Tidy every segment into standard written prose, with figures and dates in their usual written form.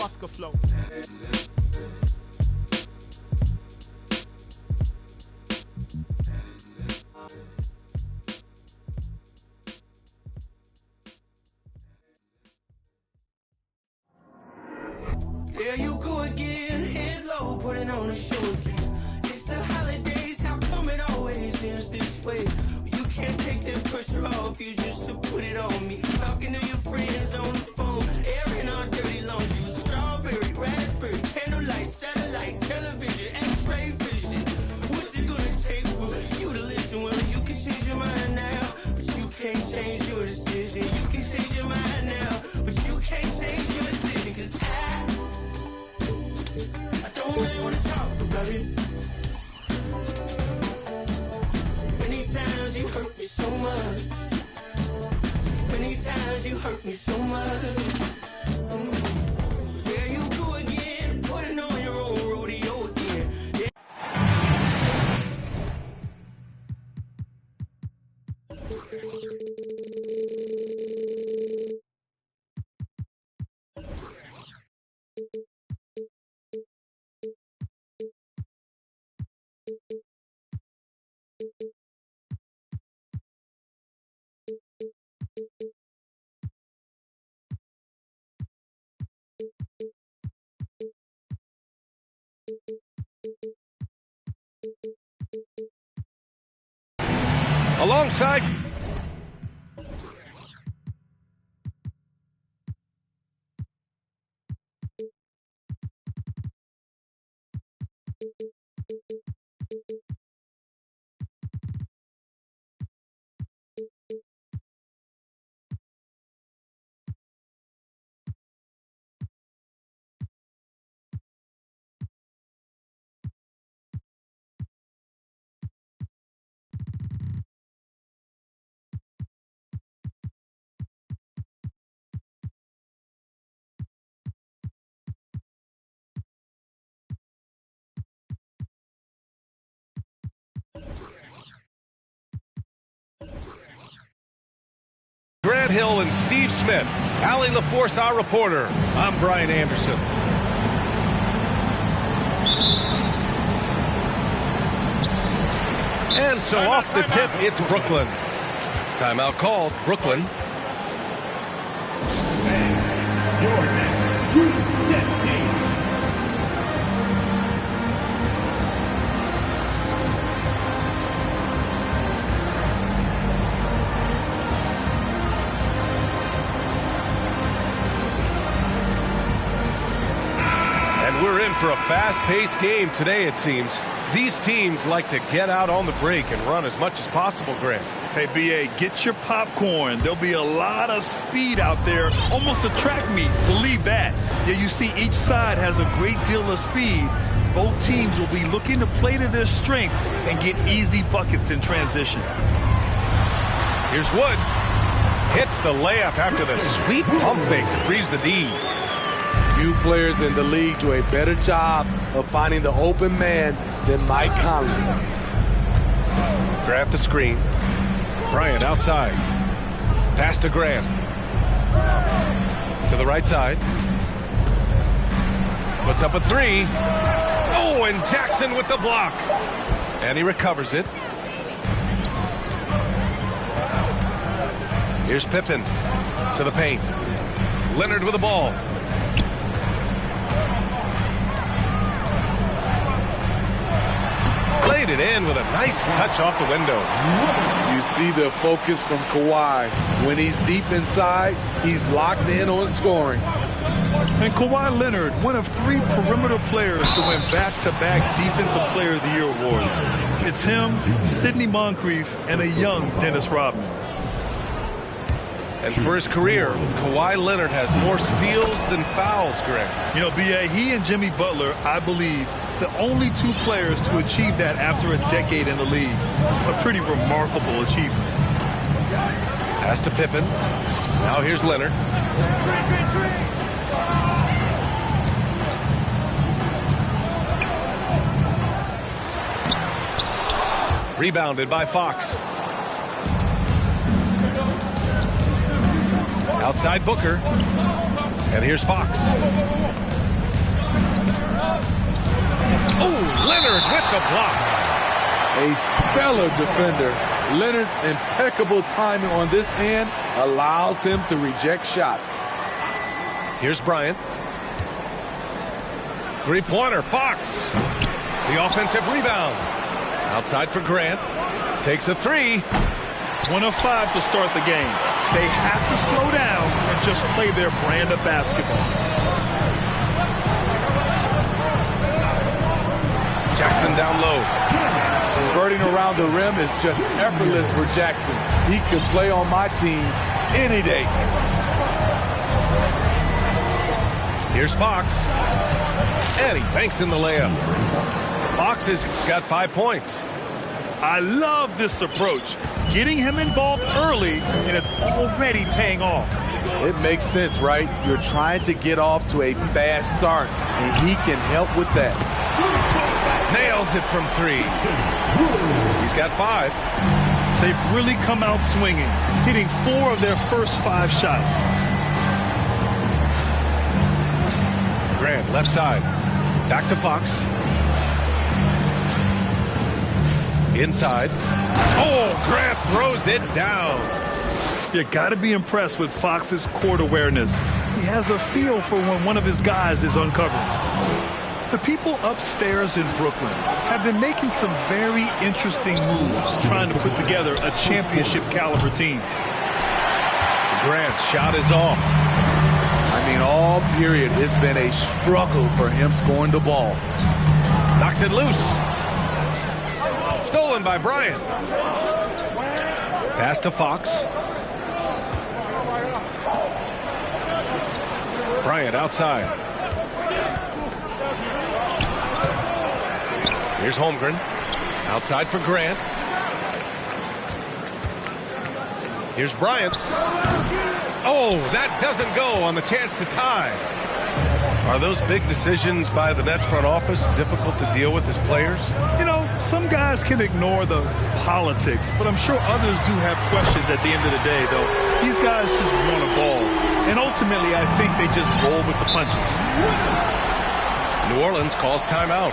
Oscar flow. There you go again, head low, putting on a show again. It's the holidays, how come it always ends this way? You can't take that pressure off you just to put it on me. Talking to your friends on the phone, airing our dirty laundry. Strawberry, raspberry, candlelight, satellite, television, x-ray vision. What's it gonna take for you to listen? Well, you can change your mind now, but you can't change your decision. You can change your mind now, but you can't change your decision. Cause I don't really want to talk about it. Many times you hurt me so much. Many times you hurt me so much. There you go again, putting on your own rodeo again. Yeah. Alongside Grant Hill and Steve Smith, Allie LaForce, our reporter. I'm Brian Anderson. And so off the tip, it's Brooklyn. Timeout called, Brooklyn. We're in for a fast-paced game today, it seems. These teams like to get out on the break and run as much as possible, Grant. Hey, B.A., get your popcorn. There'll be a lot of speed out there, almost a track meet, believe that. Yeah, you see each side has a great deal of speed. Both teams will be looking to play to their strength and get easy buckets in transition. Here's Wood. Hits the layup after the sweet pump fake to freeze the D. Few players in the league do a better job of finding the open man than Mike Conley. Grant the screen. Bryant outside. Pass to Grant. To the right side. Puts up a three. Oh, and Jackson with the block. And he recovers it. Here's Pippen to the paint. Leonard with the ball. Played it in with a nice touch off the window. You see the focus from Kawhi. When he's deep inside, he's locked in on scoring. And Kawhi Leonard, one of 3 perimeter players to win back-to-back Defensive Player of the Year awards. It's him, Sidney Moncrief, and a young Dennis Rodman. And for his career, Kawhi Leonard has more steals than fouls, Grant. You know, B.A., he and Jimmy Butler, I believe, the only 2 players to achieve that after a decade in the league. A pretty remarkable achievement. Pass to Pippen. Now here's Leonard. Rebounded by Fox. Outside Booker. And here's Fox. the block. A stellar defender. Leonard's impeccable timing on this end allows him to reject shots. Here's Bryant. Three-pointer, Fox. The offensive rebound. Outside for Grant. Takes a three. 1 of 5 to start the game. They have to slow down and just play their brand of basketball. Jackson down low. Converting around the rim is just effortless for Jackson. He could play on my team any day. Here's Fox. And he banks in the layup. Fox has got 5 points. I love this approach. Getting him involved early, and it's already paying off. It makes sense, right? You're trying to get off to a fast start, and he can help with that. Nails it from 3. He's got 5. They've really come out swinging, hitting 4 of their first 5 shots. Grant, left side. Back to Fox. Inside. Oh, Grant throws it down. You got to be impressed with Fox's court awareness. He has a feel for when one of his guys is uncovered. The people upstairs in Brooklyn have been making some very interesting moves trying to put together a championship caliber team. Grant's shot is off. I mean, all period, it's been a struggle for him scoring the ball. Knocks it loose. Stolen by Bryant. Pass to Fox. Bryant outside. Here's Holmgren. Outside for Grant. Here's Bryant. Oh, that doesn't go on the chance to tie. Are those big decisions by the Nets front office difficult to deal with as players? You know, some guys can ignore the politics, but I'm sure others do have questions at the end of the day, though. These guys just want a ball. And ultimately, I think they just roll with the punches. New Orleans calls timeout.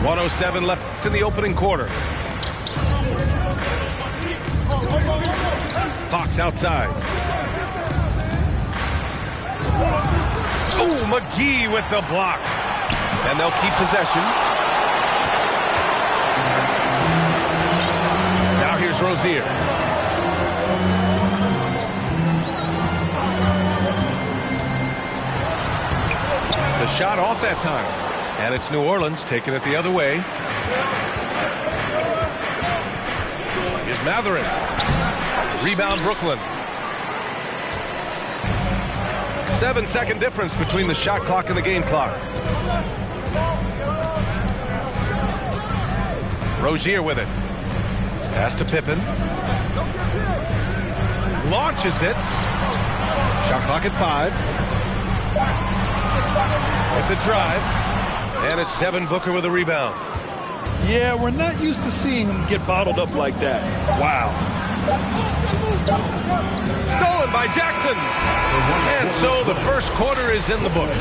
.107 left in the opening quarter. Fox outside. Oh, McGee with the block. And they'll keep possession. Now here's Rozier. The shot off that time. And it's New Orleans taking it the other way. Here's Matherin. Rebound Brooklyn. 7-second difference between the shot clock and the game clock. Rozier with it. Pass to Pippen. Launches it. Shot clock at 5. With the drive. And it's Devin Booker with a rebound. Yeah, we're not used to seeing him get bottled up like that. Wow. Stolen by Jackson. And so the first quarter is in the books.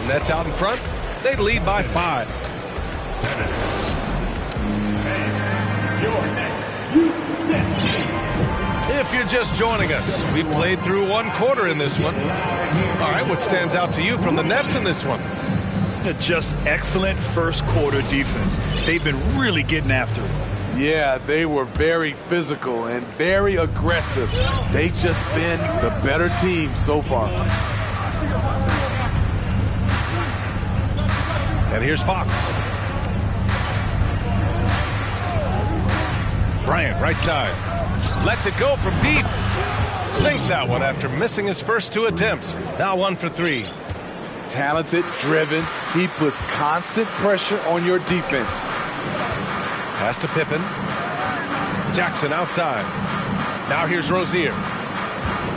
Nets out in front. They lead by 5. If you're just joining us, we played through 1 quarter in this one. All right, what stands out to you from the Nets in this one? Just excellent first quarter defense. They've been really getting after it. Yeah, they were very physical and very aggressive. They've just been the better team so far. And here's Fox. Bryant, right side. Lets it go from deep. Sinks that one after missing his first 2 attempts. Now 1 for 3. Talented, driven. He puts constant pressure on your defense. Pass to Pippen. Jackson outside. Now here's Rozier.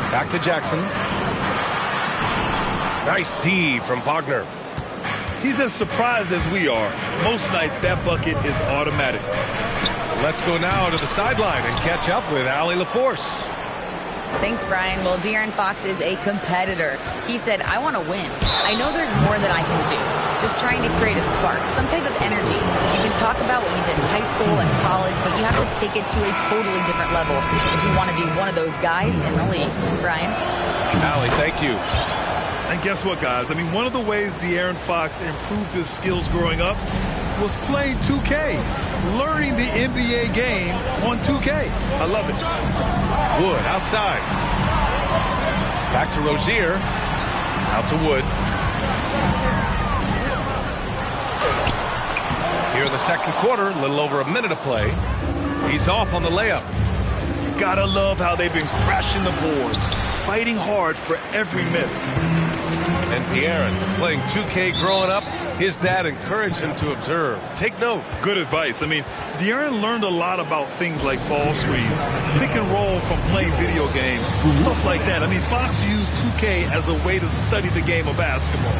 Back to Jackson. Nice D from Wagner. He's as surprised as we are. Most nights, that bucket is automatic. Let's go now to the sideline and catch up with Allie LaForce. Thanks, Brian. Well, De'Aaron Fox is a competitor. He said, I want to win. I know there's more that I can do. Just trying to create a spark, some type of energy. You can talk about what you did in high school and college, but you have to take it to a totally different level if you want to be one of those guys in the league. Brian? Allie, thank you. And guess what, guys? I mean, one of the ways De'Aaron Fox improved his skills growing up was playing 2K, learning the NBA game on 2K. I love it. Wood outside. Back to Rozier. Out to Wood. Here in the second quarter, a little over a minute of play. He's off on the layup. Gotta love how they've been crashing the boards, fighting hard for every miss. And De'Aaron, playing 2K growing up, his dad encouraged him to observe. Take note. Good advice. I mean, De'Aaron learned a lot about things like ball screens, pick and roll from playing video games, stuff like that. I mean, Fox used 2K as a way to study the game of basketball.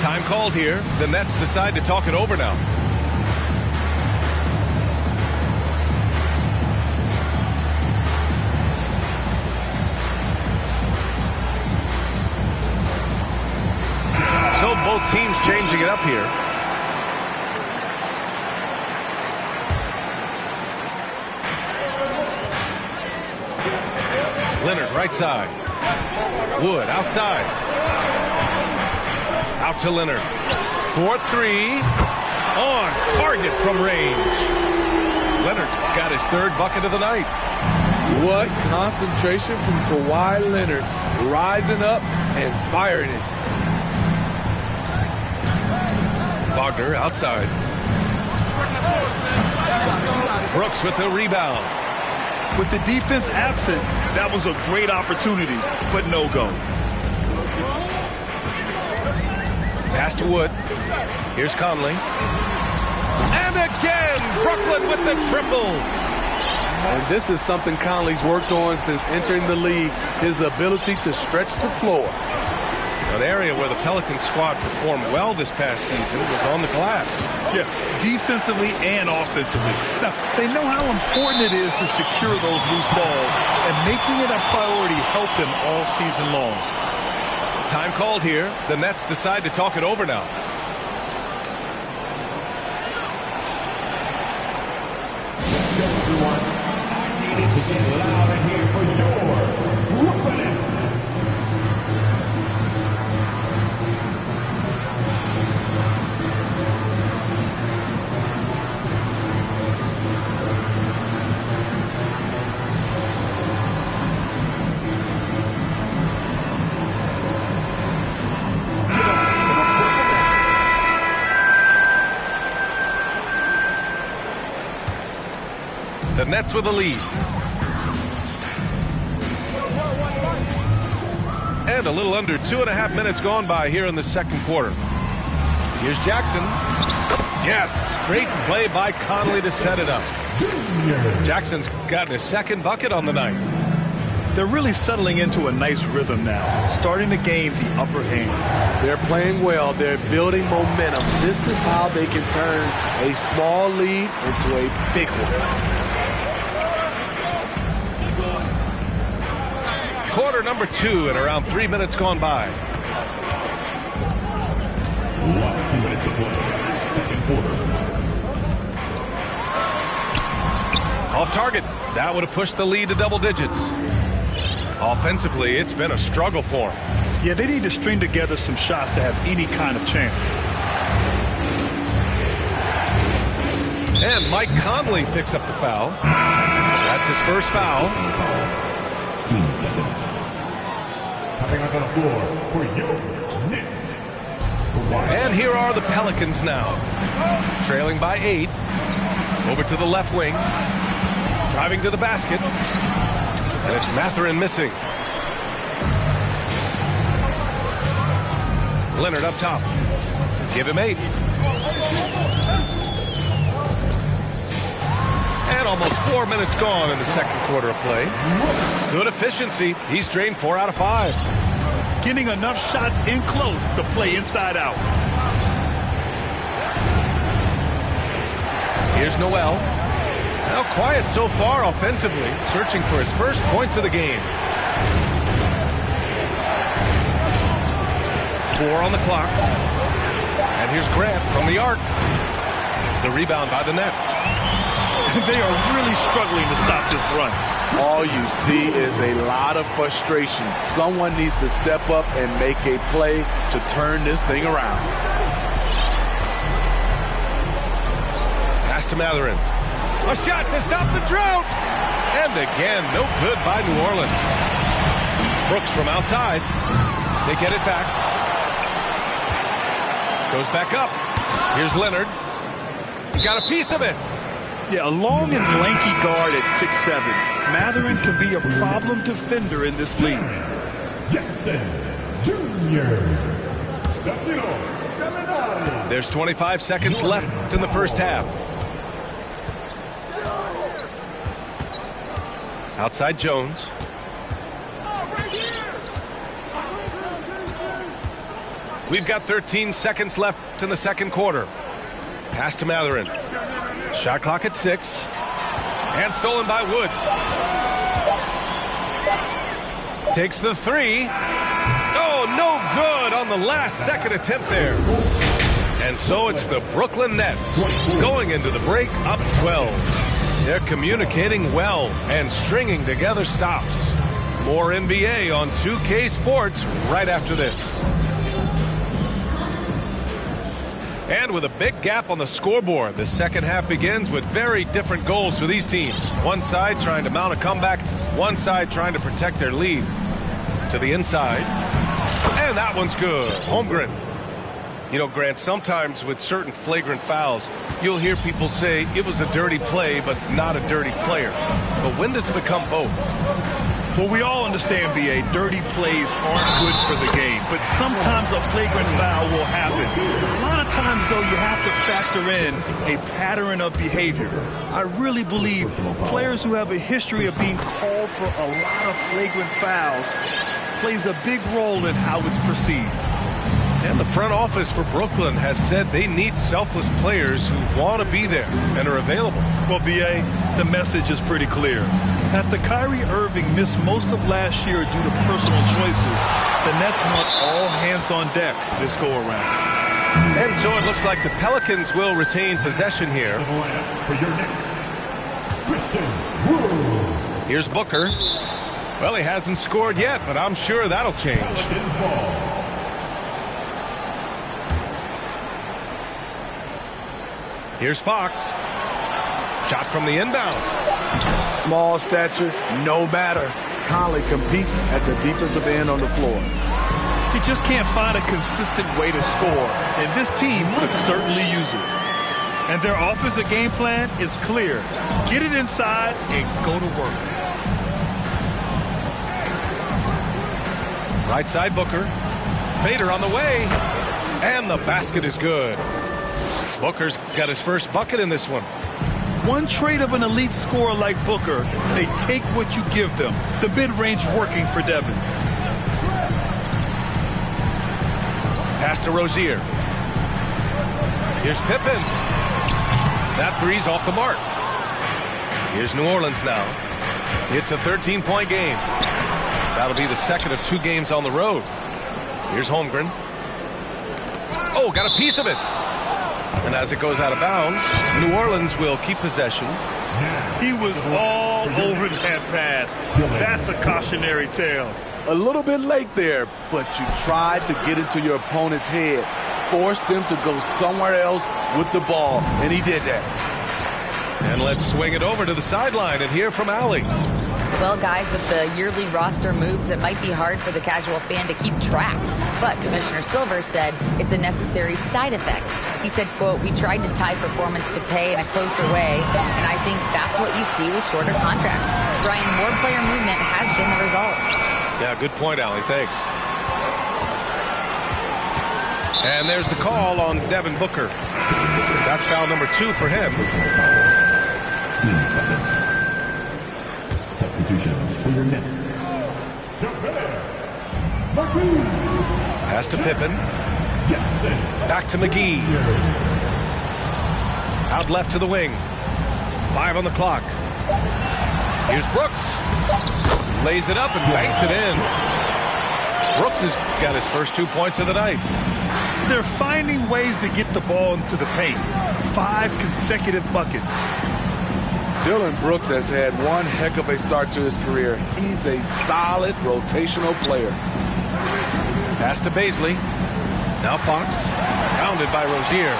Time called here. The Nets decide to talk it over now. So both teams changing it up here. Leonard right side. Wood outside. Out to Leonard. 4-3. On target from range. Leonard's got his third bucket of the night. What concentration from Kawhi Leonard, rising up and firing it. Wagner outside. Brooks with the rebound. With the defense absent, that was a great opportunity, but no go. Pass to Wood. Here's Conley. And again, Brooklyn with the triple. And this is something Conley's worked on since entering the league, his ability to stretch the floor. An area where the Pelicans squad performed well this past season was on the glass. Yeah, defensively and offensively. Now, they know how important it is to secure those loose balls, and making it a priority helped them all season long. Time called here. The Nets decide to talk it over now. Everyone, I need to get loud in here for your Brooklyn. The Nets with the lead. And a little under 2.5 minutes gone by here in the second quarter. Here's Jackson. Yes, great play by Conley to set it up. Jackson's gotten his second bucket on the night. They're really settling into a nice rhythm now, starting to gain the upper hand. They're playing well. They're building momentum. This is how they can turn a small lead into a big one. Quarter number 2 and around 3 minutes gone by. 2 minutes to play. Second quarter. Off target. That would have pushed the lead to double digits. Offensively, it's been a struggle for them. Yeah, they need to string together some shots to have any kind of chance. And Mike Conley picks up the foul. That's his first foul. 2 seconds. Coming up on the floor for your Knicks. And here are the Pelicans now. Trailing by 8. Over to the left wing. Driving to the basket. And it's Mathurin missing. Leonard up top. Give him 8. And almost 4 minutes gone in the second quarter of play. Good efficiency. He's drained 4 out of 5. getting enough shots in close to play inside out. Here's Noel. Now quiet so far offensively, searching for his first points of the game. 4 on the clock. And here's Grant from the arc. The rebound by the Nets. They are really struggling to stop this run. All you see is a lot of frustration. Someone needs to step up and make a play to turn this thing around. Pass to Matherin. A shot to stop the drought. And again, no good by New Orleans. Brooks from outside. They get it back. Goes back up. Here's Leonard. He got a piece of it. Yeah, a long and lanky guard at 6'7". Matherin can be a problem defender in this league. Jackson Jr. There's 25 seconds left in the first half. Outside Jones. We've got 13 seconds left in the second quarter. Pass to Matherin. Shot clock at 6. And stolen by Wood. Takes the 3. Oh, no good on the last second attempt there. And so it's the Brooklyn Nets going into the break up 12. They're communicating well and stringing together stops. More NBA on 2K Sports right after this. And with a big gap on the scoreboard, the second half begins with very different goals for these teams. One side trying to mount a comeback, one side trying to protect their lead. To the inside. And that one's good. Holmgren. You know, Grant, sometimes with certain flagrant fouls, you'll hear people say it was a dirty play, but not a dirty player. But when does it become both? Well, we all understand, B.A., dirty plays aren't good for the game, but sometimes a flagrant foul will happen. A lot of times, though, you have to factor in a pattern of behavior. I really believe players who have a history of being called for a lot of flagrant fouls plays a big role in how it's perceived. And the front office for Brooklyn has said they need selfless players who want to be there and are available. Well, B.A., the message is pretty clear. After Kyrie Irving missed most of last year due to personal choices, the Nets want all hands on deck this go-around. And so it looks like the Pelicans will retain possession here. Here's Booker. Well, he hasn't scored yet, but I'm sure that'll change. Here's Fox. Shot from the inbound. Small stature, no matter. Conley competes at the defensive end on the floor. He just can't find a consistent way to score, and this team could certainly use it. And their offensive game plan is clear. Get it inside and go to work. Right side Booker. Fader on the way. And the basket is good. Booker's got his first bucket in this one. One trait of an elite scorer like Booker, they take what you give them. The mid-range working for Devin. Pass to Rozier. Here's Pippen. That three's off the mark. Here's New Orleans now. It's a 13-point game. That'll be the second of 2 games on the road. Here's Holmgren. Oh, got a piece of it. And as it goes out of bounds, New Orleans will keep possession. He was all over that pass. That's a cautionary tale. A little bit late there, but you tried to get into your opponent's head. Forced them to go somewhere else with the ball, and he did that. And let's swing it over to the sideline and hear from Allie. Well, guys, with the yearly roster moves, it might be hard for the casual fan to keep track. But Commissioner Silver said it's a necessary side effect. He said, quote, "We tried to tie performance to pay in a closer way, and I think that's what you see with shorter contracts." Brian, more player movement has been the result. Yeah, good point, Allie. Thanks. And there's the call on Devin Booker. That's foul number 2 for him. Substitutions for your Nets. Pass to Pippen. Back to McGee. Out left to the wing. 5 on the clock. Here's Brooks. Lays it up and banks it in. Brooks has got his first 2 points of the night. They're finding ways to get the ball into the paint. 5 consecutive buckets. Dillon Brooks has had one heck of a start to his career. He's a solid rotational player. Pass to Baisley. Now Fox. Pounded by Rozier.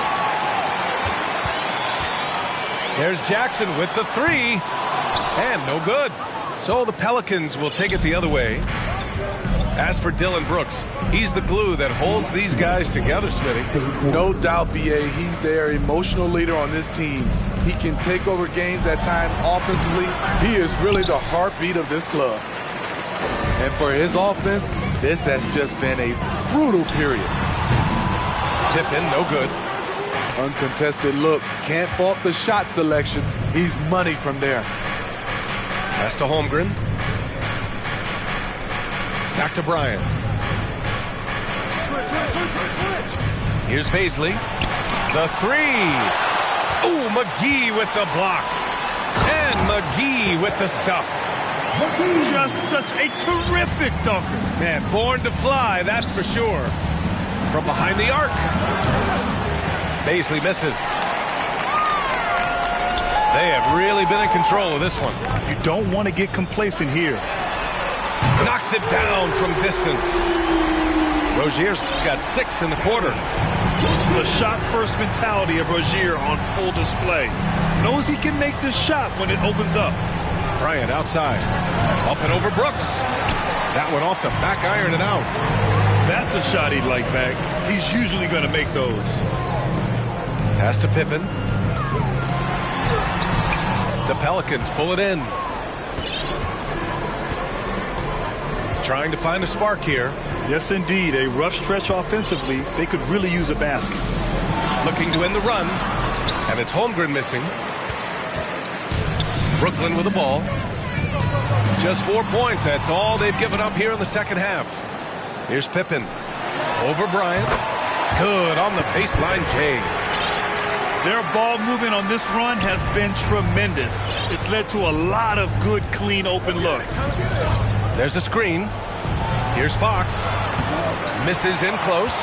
There's Jackson with the 3. And no good. So the Pelicans will take it the other way. As for Dillon Brooks, he's the glue that holds these guys together, Smitty. No doubt, B.A., he's their emotional leader on this team. He can take over games at times offensively. He is really the heartbeat of this club. And for his offense, this has just been a brutal period. Pippen, no good. Uncontested look. Can't fault the shot selection. He's money from there. Pass to Holmgren. Back to Bryant. Here's Baisley. The 3. Ooh, McGee with the block. And McGee with the stuff. Just such a terrific dunker. Man, born to fly, that's for sure. From behind the arc. Baisley misses. They have really been in control of this one. You don't want to get complacent here. Knocks it down from distance. Rozier's got 6 in the quarter. The shot-first mentality of Rozier on full display. Knows he can make this shot when it opens up. Bryant outside. Up and over Brooks. That one off the back iron and out. That's a shot he'd like back. He's usually going to make those. Pass to Pippen. The Pelicans pull it in. Trying to find a spark here. Yes, indeed. A rough stretch offensively. They could really use a basket. Looking to end the run. And it's Holmgren missing. Brooklyn with the ball. Just 4 points. That's all they've given up here in the second half. Here's Pippen. Over Bryant. Good on the baseline, Jay. Their ball movement on this run has been tremendous. It's led to a lot of good, clean, open looks. There's a screen. Here's Fox. Misses in close.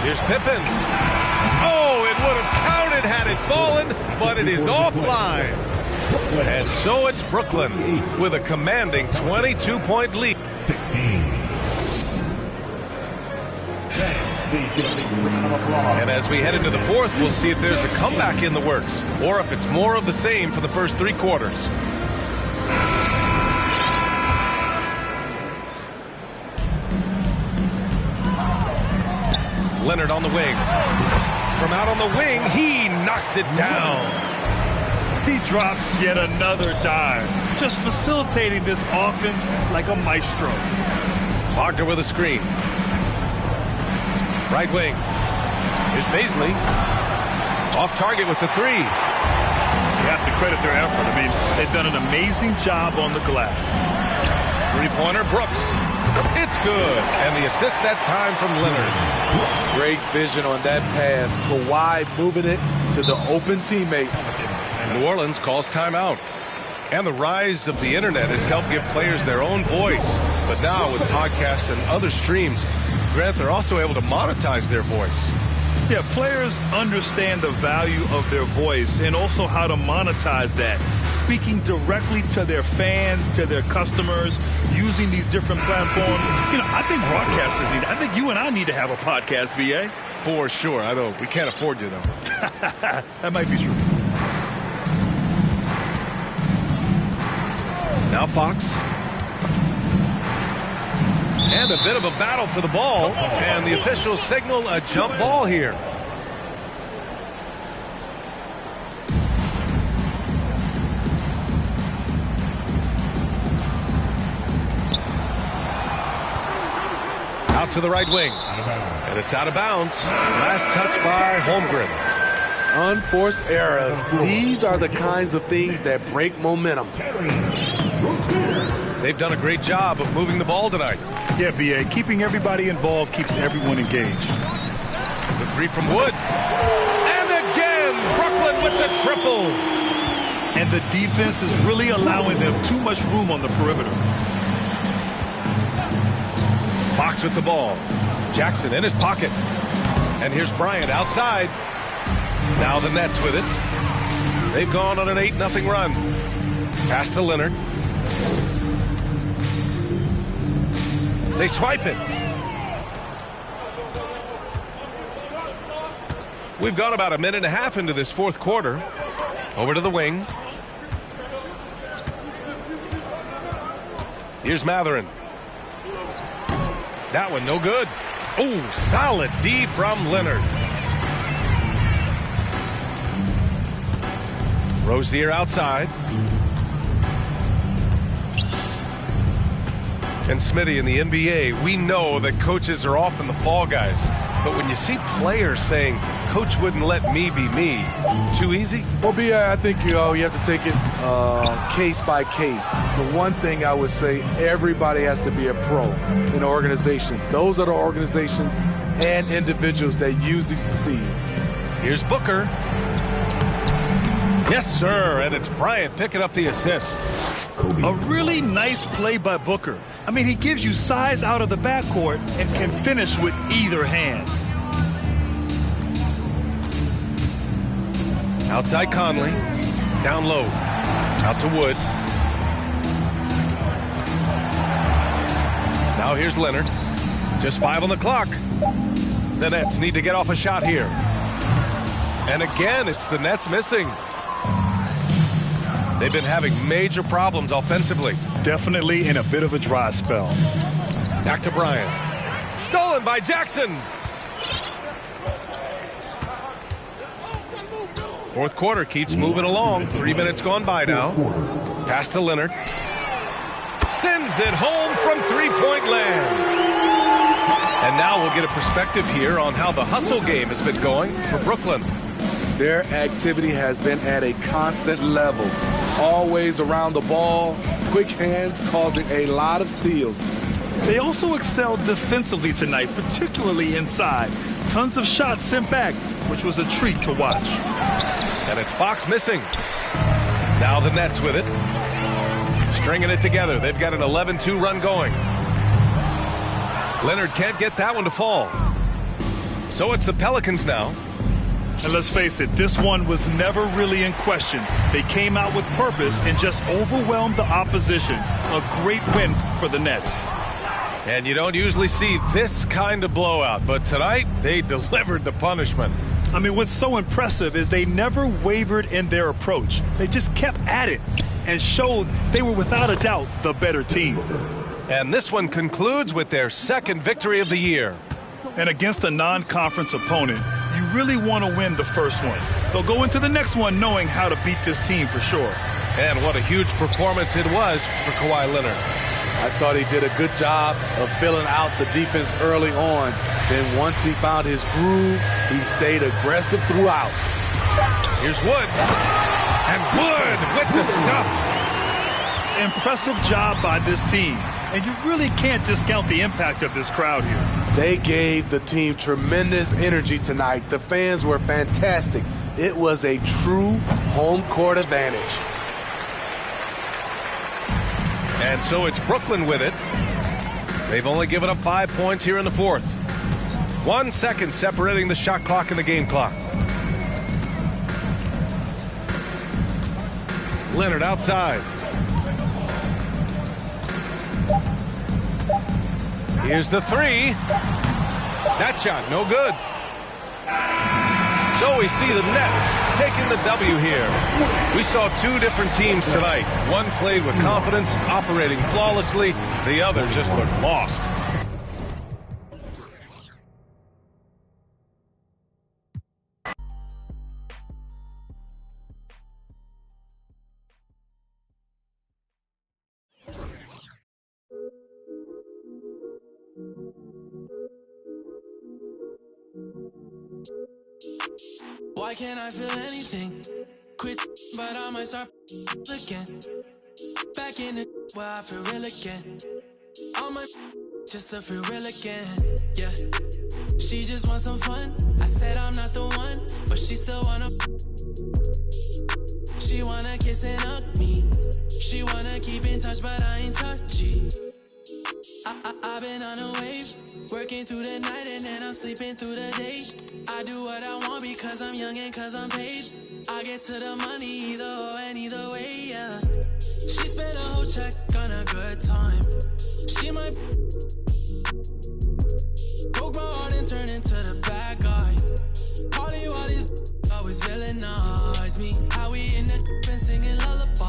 Here's Pippen. Oh, it would have counted had it fallen, but it is offline. And so it's Brooklyn with a commanding 22-point lead. And as we head into the fourth, we'll see if there's a comeback in the works or if it's more of the same for the first 3 quarters. Leonard on the wing. From out on the wing, he knocks it down. He drops yet another dive, just facilitating this offense like a maestro. Wagner with a screen. Right wing. Here's Baisley. Off target with the 3. You have to credit their effort. I mean, they've done an amazing job on the glass. 3-pointer, Brooks. It's good. And the assist that time from Leonard. Great vision on that pass. Kawhi moving it to the open teammate. New Orleans calls timeout. And the rise of the internet has helped give players their own voice. But now with podcasts and other streams, Grant, they're also able to monetize their voice. Yeah, players understand the value of their voice and also how to monetize that. Speaking directly to their fans, to their customers, using these different platforms. You know, I think broadcasters need, I think you and I need to have a podcast, BA. For sure. I know we can't afford you, though. That might be true. Now Fox. And a bit of a battle for the ball. And the officials signal a jump ball here. Out to the right wing. And it's out of bounds. Last touch by Holmgren. Unforced errors. These are the kinds of things that break momentum. They've done a great job of moving the ball tonight. Yeah, B.A. Keeping everybody involved keeps everyone engaged. The three from Wood. And again, Brooklyn with the triple. And the defense is really allowing them too much room on the perimeter. Fox with the ball. Jackson in his pocket. And here's Bryant outside. Now the Nets with it. They've gone on an 8-0 run. Pass to Leonard. They swipe it. We've gone about a minute and a half into this fourth quarter. Over to the wing. Here's Matherin. That one no good. Oh, solid D from Leonard. Rozier outside. And Smitty, in the NBA, we know that coaches are often the fall guys. But when you see players saying, "Coach wouldn't let me be me," too easy? Well, I think you have to take it case by case. The one thing I would say, everybody has to be a pro in organizations. Those are the organizations and individuals that usually succeed. Here's Booker. Yes, sir, and it's Bryant picking up the assist. A really nice play by Booker. I mean, he gives you size out of the backcourt and can finish with either hand. Outside Conley. Down low. Out to Wood. Now here's Leonard. Just 5 on the clock. The Nets need to get off a shot here. And again, it's the Nets missing. They've been having major problems offensively. Definitely in a bit of a dry spell. Back to Bryant. Stolen by Jackson. Fourth quarter keeps moving along. 3 minutes gone by now. Pass to Leonard. Sends it home from three-point land. And now we'll get a perspective here on how the hustle game has been going for Brooklyn. Their activity has been at a constant level. Always around the ball, quick hands causing a lot of steals. They also excelled defensively tonight, particularly inside. Tons of shots sent back, which was a treat to watch. And it's Fox missing. Now the Nets with it. Stringing it together. They've got an 11-2 run going. Leonard can't get that one to fall. So it's the Pelicans now. And let's face it, this one was never really in question. They came out with purpose and just overwhelmed the opposition. A great win for the Nets. And you don't usually see this kind of blowout, but tonight they delivered the punishment. I mean, what's so impressive is they never wavered in their approach. They just kept at it and showed they were without a doubt the better team. And this one concludes with their second victory of the year. And against a non-conference opponent, you really want to win the first one. They'll go into the next one knowing how to beat this team for sure. And what a huge performance it was for Kawhi Leonard. I thought he did a good job of filling out the defense early on. Then once he found his groove, he stayed aggressive throughout. Here's Wood. And Wood with the stuff. Impressive job by this team. And you really can't discount the impact of this crowd here. They gave the team tremendous energy tonight. The fans were fantastic. It was a true home court advantage. And so it's Brooklyn with it. They've only given up 5 points here in the fourth. 1 second separating the shot clock and the game clock. Leonard outside. Here's the three. That shot, no good. So we see the Nets taking the W here. We saw two different teams tonight. One played with confidence, operating flawlessly. The other just looked lost. Why can't I feel anything? Quit, but I might start again. Back back in the where I feel real again. All my just to feel real again. Yeah. She just wants some fun. I said I'm not the one, but she still wanna. She wanna kiss and hug me. She wanna keep in touch, but I ain't touchy. I've been on a wave, working through the night and then I'm sleeping through the day. I do what I want because I'm young and cause I'm paid. I get to the money either or and either way, yeah. She spent a whole check on a good time. She might broke my heart and turn into the bad guy. Party while these always villainize me. How we in the been singing lullaby.